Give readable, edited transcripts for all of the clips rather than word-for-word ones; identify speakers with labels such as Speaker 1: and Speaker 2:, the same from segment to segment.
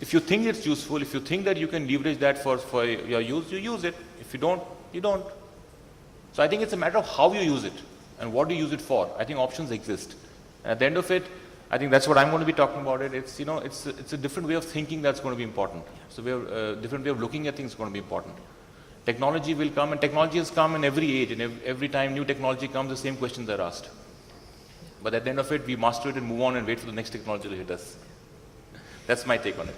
Speaker 1: If you think it's useful, if you think that you can leverage that for your use, you use it. If you don't, you don't. So I think it's a matter of how you use it and what you use it for. I think options exist. And at the end of it, I think that's what I'm going to be talking about it. It's, you know, it's a different way of thinking that's going to be important. So we have a different way of looking at things is going to be important. Technology will come, and technology has come in every age, and every time new technology comes, the same questions are asked. But at the end of it, we master it and move on and wait for the next technology to hit us. That's my take on it.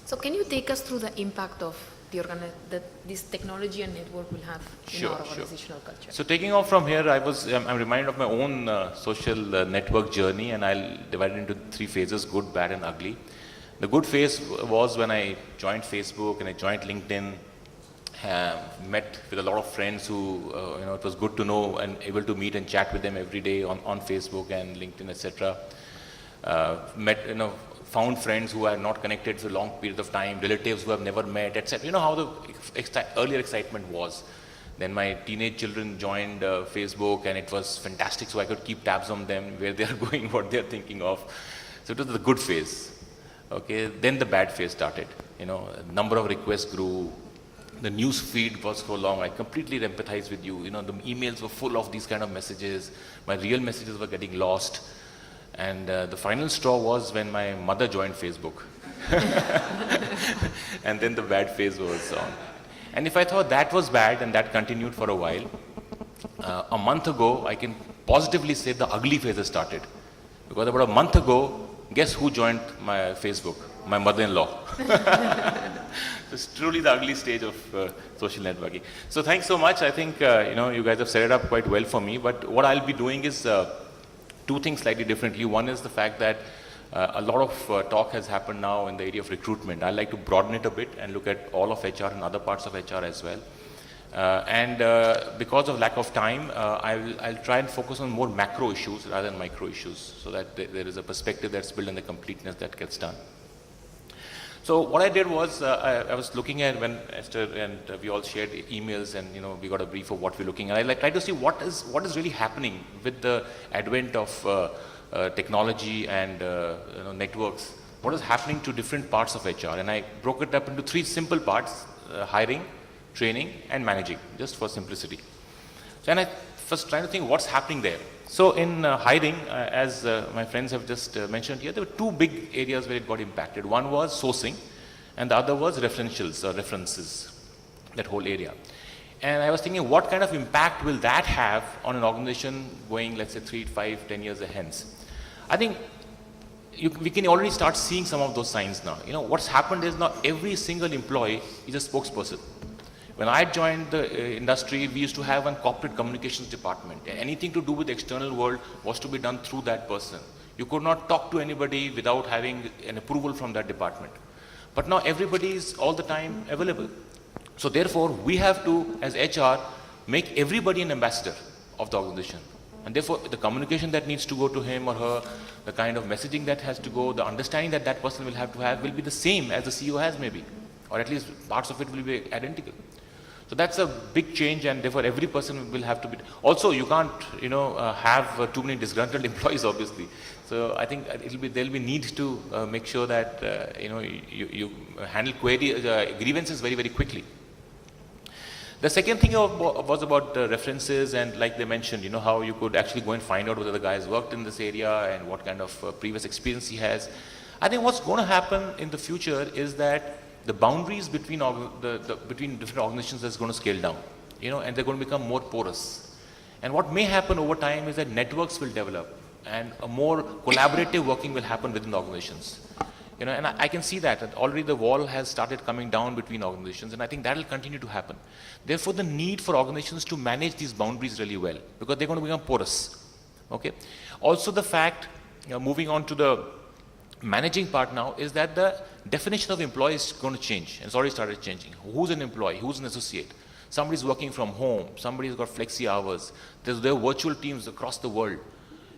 Speaker 2: So can you take us through the impact of that this technology and network will have in our organizational culture?
Speaker 1: So taking off from here, I'm reminded of my own social network journey, and I'll divide it into 3 phases: good, bad, and ugly. The good phase was when I joined Facebook and I joined LinkedIn. Met with a lot of friends who, it was good to know and able to meet and chat with them every day on Facebook and LinkedIn, etc. Found friends who are not connected for a long period of time, relatives who have never met, etc. You know how the earlier excitement was. Then my teenage children joined Facebook, and it was fantastic, so I could keep tabs on them, where they are going, what they are thinking of. So it was the good phase. Okay, then the bad phase started. Number of requests grew. The news feed was so long. I completely empathize with you. The emails were full of these kind of messages. My real messages were getting lost. And the final straw was when my mother joined Facebook. And then the bad phase was on. And if I thought that was bad and that continued for a while, a month ago, I can positively say the ugly phase has started. Because about a month ago, guess who joined my Facebook? My mother-in-law. It's truly the ugly stage of social networking. So thanks so much. I think you guys have set it up quite well for me. But what I'll be doing is 2 things slightly differently. One is the fact that a lot of talk has happened now in the area of recruitment. I'd like to broaden it a bit and look at all of HR and other parts of HR as well. Because of lack of time, I'll try and focus on more macro issues rather than micro issues, so that there is a perspective that's built in the completeness that gets done. So what I did was, I was looking at when Esther and we all shared emails, and we got a brief of what we're looking at. I tried to see what is really happening with the advent of technology and networks. What is happening to different parts of HR? And I broke it up into 3 simple parts: hiring, training, and managing, just for simplicity. So, and I was trying to think what's happening there. So in hiring, as my friends have just mentioned here, there were 2 big areas where it got impacted. One was sourcing, and the other was referentials or references, that whole area. And I was thinking, what kind of impact will that have on an organization going, let's say, 3, 5, 10 years hence? I think we can already start seeing some of those signs now. What's happened is now every single employee is a spokesperson. When I joined the industry, we used to have a corporate communications department. Anything to do with the external world was to be done through that person. You could not talk to anybody without having an approval from that department. But now everybody is all the time available. So therefore, we have to, as HR, make everybody an ambassador of the organization. And therefore, the communication that needs to go to him or her, the kind of messaging that has to go, the understanding that that person will have to have will be the same as the CEO has maybe. Or at least parts of it will be identical. So that's a big change, and therefore every person will have to be. Also, you can't, have too many disgruntled employees, obviously. So I think there'll be need to make sure that you handle grievances very, very quickly. The second thing was about references, and like they mentioned, how you could actually go and find out whether the guy has worked in this area and what kind of previous experience he has. I think what's going to happen in the future is that the boundaries between different organizations is going to scale down, and they're going to become more porous. And what may happen over time is that networks will develop, and a more collaborative working will happen within the organizations. And I can see that already the wall has started coming down between organizations, and I think that will continue to happen. Therefore, the need for organizations to manage these boundaries really well, because they're going to become porous. Okay. Also, the fact, moving on to the managing part now, is that the definition of employee is going to change, and it's already started changing. Who's an employee? Who's an associate? Somebody's working from home. Somebody's got flexi hours. There are virtual teams across the world.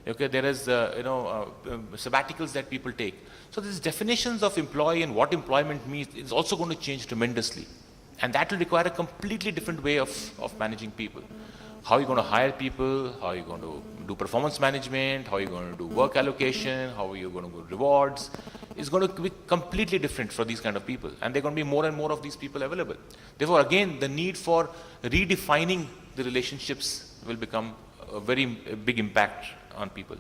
Speaker 1: Okay, there is sabbaticals that people take. So these definitions of employee and what employment means is also going to change tremendously, and that will require a completely different way of managing people. How are you going to hire people? How are you going to do performance management, how are you going to do work allocation, how are you going to do rewards, is going to be completely different for these kind of people. And there are going to be more and more of these people available. Therefore, again, the need for redefining the relationships will become a very big impact on people.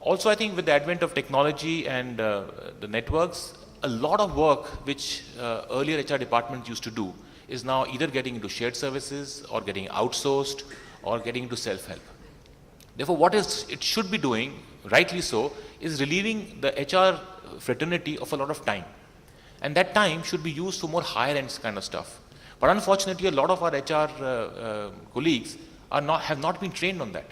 Speaker 1: Also, I think with the advent of technology and the networks, a lot of work which earlier HR departments used to do is now either getting into shared services or getting outsourced or getting into self-help. Therefore, what it should be doing, rightly so, is relieving the HR fraternity of a lot of time. And that time should be used for more higher end kind of stuff. But unfortunately, a lot of our HR colleagues have not been trained on that.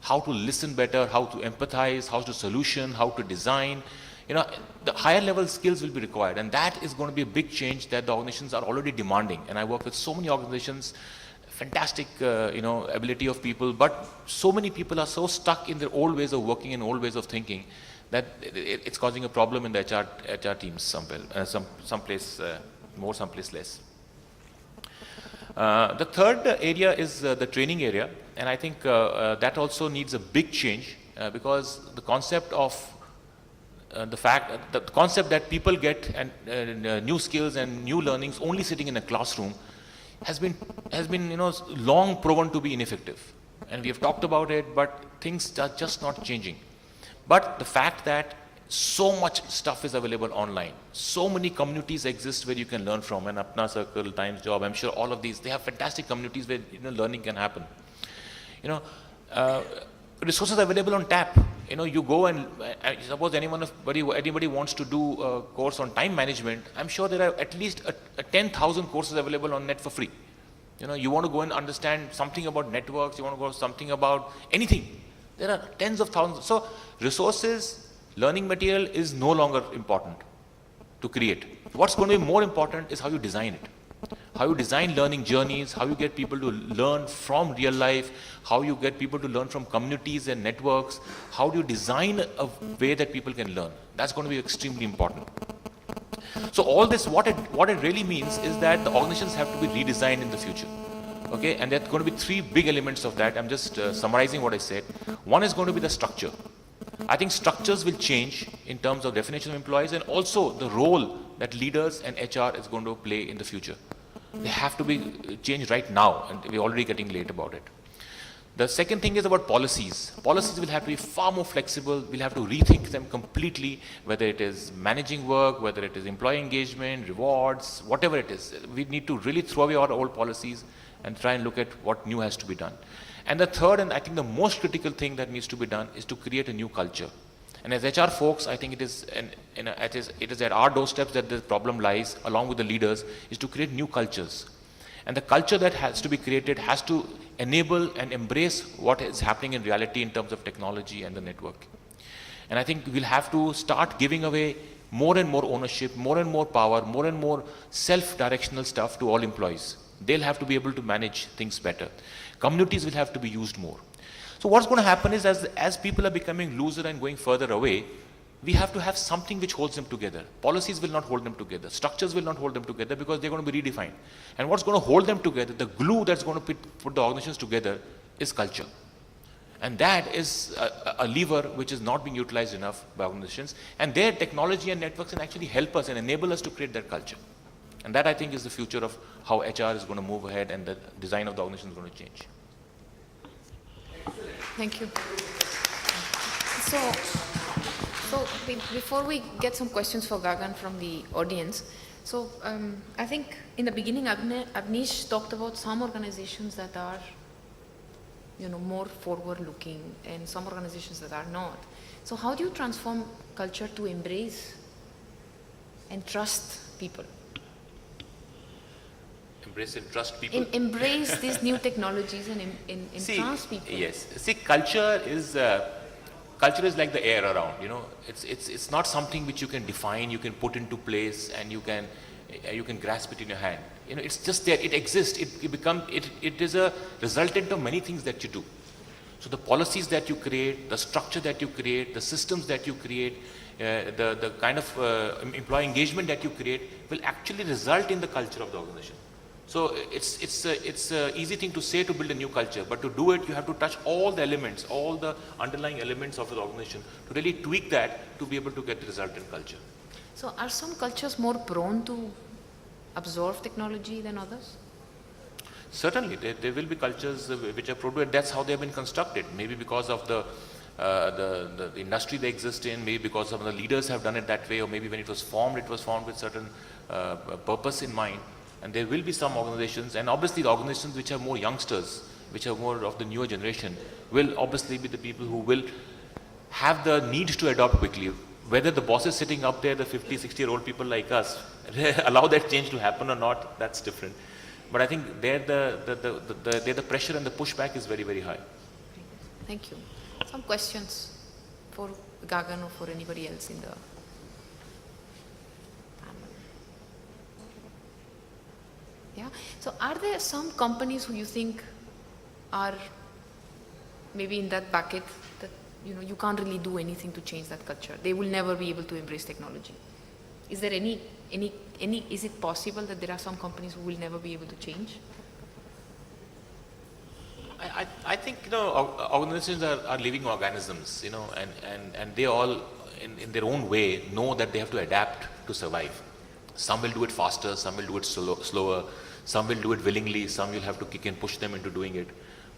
Speaker 1: How to listen better, how to empathize, how to solution, how to design. The higher level skills will be required, and that is going to be a big change that the organizations are already demanding. And I work with so many organizations, fantastic, ability of people, but so many people are so stuck in their old ways of working and old ways of thinking that it's causing a problem in the HR teams somewhere, someplace more, someplace less. The third area is the training area, and I think that also needs a big change because the concept of the concept that people get new skills and new learnings only sitting in a classroom has been long proven to be ineffective, and we have talked about it, but things are just not changing. But the fact that so much stuff is available online, so many communities exist where you can learn from, and Apna Circle, Times Job, I'm sure all of these, they have fantastic communities where learning can happen. Resources available on tap. You go and suppose anybody wants to do a course on time management, I'm sure there are at least 10,000 courses available on net for free. You want to go and understand something about networks, you want to go something about anything. There are tens of thousands. So resources, learning material is no longer important to create. What's going to be more important is how you design it. How you design learning journeys, how you get people to learn from real life, how you get people to learn from communities and networks, how do you design a way that people can learn. That's going to be extremely important. So all this, what it really means is that the organizations have to be redesigned in the future. Okay, and there are going to be three big elements of that. I'm just summarizing what I said. One is going to be the structure. I think structures will change in terms of definition of employees and also the role that leaders and HR is going to play in the future. They have to be changed right now, and we're already getting late about it. The second thing is about policies. Policies will have to be far more flexible. We'll have to rethink them completely, whether it is managing work, whether it is employee engagement, rewards, whatever it is. We need to really throw away our old policies and try and look at what new has to be done. And the third, and I think the most critical thing that needs to be done is to create a new culture. And as HR folks, I think it is at our doorsteps that the problem lies, along with the leaders, is to create new cultures. And the culture that has to be created has to enable and embrace what is happening in reality in terms of technology and the network. And I think we'll have to start giving away more and more ownership, more and more power, more and more self-directional stuff to all employees. They'll have to be able to manage things better. Communities will have to be used more. So what's going to happen is as people are becoming looser and going further away, we have to have something which holds them together. Policies will not hold them together. Structures will not hold them together because they're going to be redefined. And what's going to hold them together, the glue that's going to put the organizations together is culture. And that is a lever which is not being utilized enough by organizations. And their technology and networks can actually help us and enable us to create that culture. And that, I think, is the future of how HR is going to move ahead and the design of the organization is going to change.
Speaker 2: Thank you. So before we get some questions for Gagan from the audience, so I think in the beginning Avnish talked about some organizations that are more forward-looking and some organizations that are not. So how do you transform culture to embrace and trust people?
Speaker 1: Embrace and trust people.
Speaker 2: Embrace these new technologies and trust people.
Speaker 1: Yes. See, culture is like the air around. It's not something which you can define, you can put into place, and you can grasp it in your hand. It's just there. It exists. It is a resultant of many things that you do. So the policies that you create, the structure that you create, the systems that you create, the kind of employee engagement that you create will actually result in the culture of the organization. So it's a easy thing to say to build a new culture, but to do it, you have to touch all the elements, all the underlying elements of the organization to really tweak that to be able to get the resultant culture.
Speaker 2: So are some cultures more prone to absorb technology than others?
Speaker 1: Certainly, there will be cultures which are prone to it. That's how they have been constructed. Maybe because of the industry they exist in, maybe because some of the leaders have done it that way, or maybe when it was formed with certain purpose in mind. And there will be some organizations, and obviously the organizations which have more youngsters, which are more of the newer generation, will obviously be the people who will have the need to adopt quickly. Whether the bosses sitting up there, the 50, 60-year-old people like us, allow that change to happen or not, that's different. But I think there the pressure and the pushback is very, very high.
Speaker 2: Thank you. Some questions for Gagan or for anybody else in the panel? Yeah. So are there some companies who you think are maybe in that bucket that you can't really do anything to change that culture? They will never be able to embrace technology. Is there any is it possible that there are some companies who will never be able to change?
Speaker 1: I think organizations are living organisms, and they all in their own way know that they have to adapt to survive. Some will do it faster, some will do it slower, some will do it willingly, some will have to kick and push them into doing it.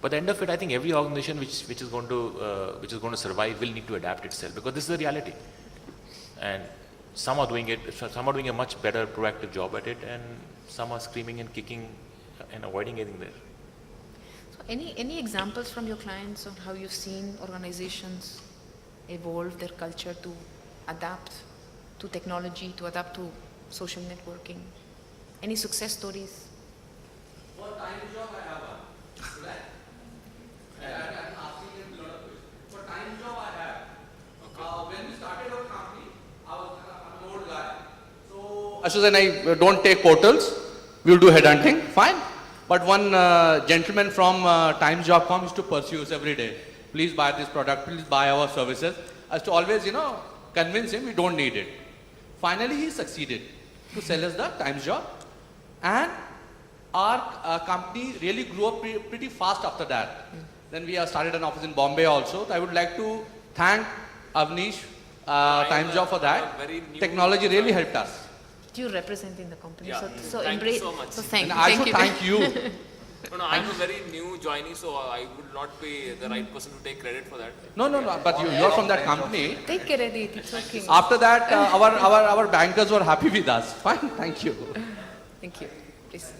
Speaker 1: But at the end of it, I think every organization which is going to survive will need to adapt itself, because this is the reality. And some are doing a much better proactive job at it, and some are screaming and kicking and avoiding getting there.
Speaker 2: So any examples from your clients on how you've seen organizations evolve their culture to adapt to technology, to adapt to social networking? Any success stories?
Speaker 3: For time job, I have one. Right? I'm asking him a lot of questions. For time job, I have. Okay. When we started our company, I'm an old guy. So Ashutosh and I don't take portals. We'll do headhunting. Fine. But one gentleman from timesjob.com used to pursue us every day. Please buy this product. Please buy our services. As to always, convince him we don't need it. Finally, he succeeded to sell us the Times job, and our company really grew up pretty fast after that. Then we started an office in Bombay also. I would like to thank Avnish, Times Job for that. Technology really helped us.
Speaker 2: You represent in the company,
Speaker 4: Yeah.
Speaker 2: so
Speaker 4: Thank you
Speaker 2: embrace.
Speaker 4: so much.
Speaker 2: So thank
Speaker 3: And
Speaker 2: you.
Speaker 3: I should thank you.
Speaker 4: No, I'm a very new joinee, so I would not be the right person to take credit for that.
Speaker 3: No, but you're from that company.
Speaker 2: Take credit, it's okay.
Speaker 3: After that, our bankers were happy with us. Fine, thank you.
Speaker 2: Thank you. Please.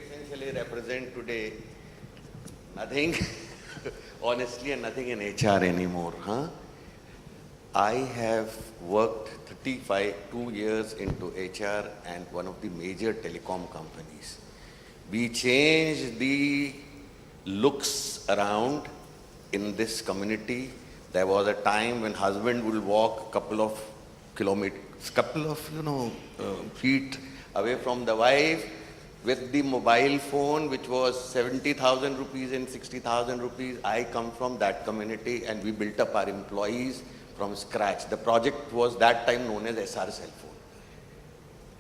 Speaker 5: Essentially represent today nothing, honestly, and nothing in HR anymore. I have worked 2 years into HR and one of the major telecom companies. We changed the looks around in this community. There was a time when husband would walk a couple of kilometers, feet away from the wife with the mobile phone, which was 70,000 rupees and 60,000 rupees. I come from that community, and we built up our employees from scratch. The project was that time known as SR Cell Phone.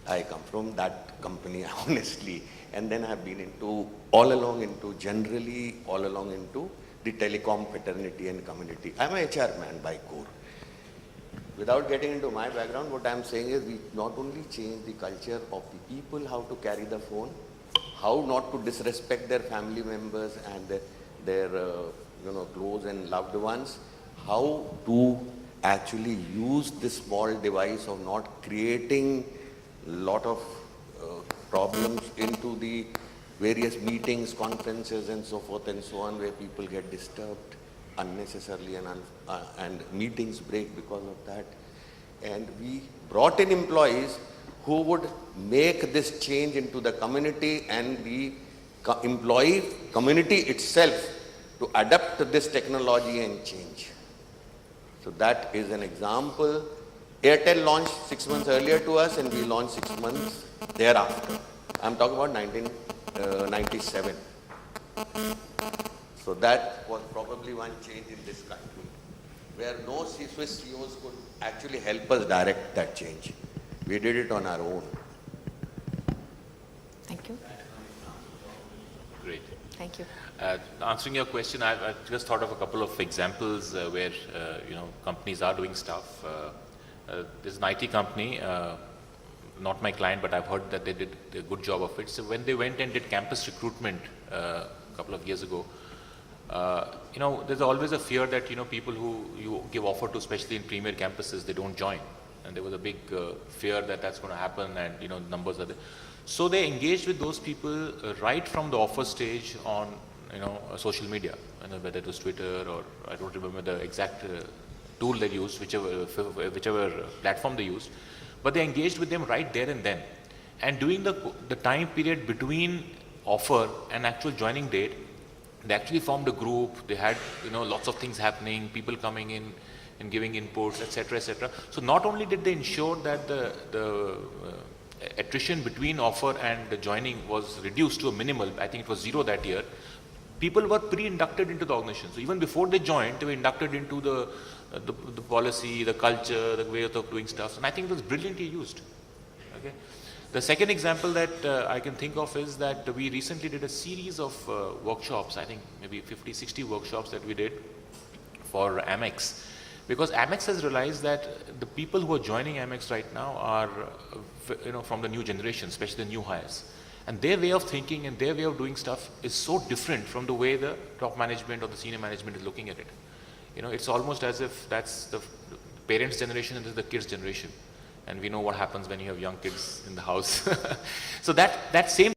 Speaker 5: I come from that company, honestly. And then I've been all along into the telecom fraternity and community. I'm a HR man by core. Without getting into my background, what I'm saying is we not only change the culture of the people, how to carry the phone, how not to disrespect their family members and their close and loved ones, how to actually use this small device of not creating a lot of problems into the various meetings, conferences and so forth and so on, where people get disturbed unnecessarily and meetings break because of that. And we brought in employees who would make this change into the community and the employee community itself to adapt to this technology and change. So that is an example. Airtel launched 6 months earlier to us, and we launched 6 months thereafter. I'm talking about 1997. So that was probably one change in this country. where no Swiss CEOs could actually help us direct that change. We did it on our own.
Speaker 2: Thank you.
Speaker 1: Great.
Speaker 2: Thank you.
Speaker 1: Answering your question, I've just thought of a couple of examples where companies are doing stuff. There's an IT company, not my client, but I've heard that they did a good job of it. So when they went and did campus recruitment a couple of years ago, there's always a fear that people who you give offer to, especially in premier campuses, they don't join, and there was a big fear that that's going to happen, and numbers are there. So they engaged with those people right from the offer stage on social media, whether it was Twitter or I don't remember the exact tool they used, whichever platform they used, but they engaged with them right there and then. And during the time period between offer and actual joining date, they actually formed a group. They had lots of things happening, people coming in and giving inputs, etc., etc. So not only did they ensure that the attrition between offer and the joining was reduced to a minimal, I think it was 0 that year. People were pre-inducted into the organization. So even before they joined, they were inducted into the policy, the culture, the way of doing stuff. And I think it was brilliantly used. Okay. The second example that I can think of is that we recently did a series of workshops, I think maybe 50, 60 workshops that we did for Amex. Because Amex has realized that the people who are joining Amex right now are from the new generation, especially the new hires. And their way of thinking and their way of doing stuff is so different from the way the top management or the senior management is looking at it. It's almost as if that's the parents' generation and this is the kids' generation. And we know what happens when you have young kids in the house. So that same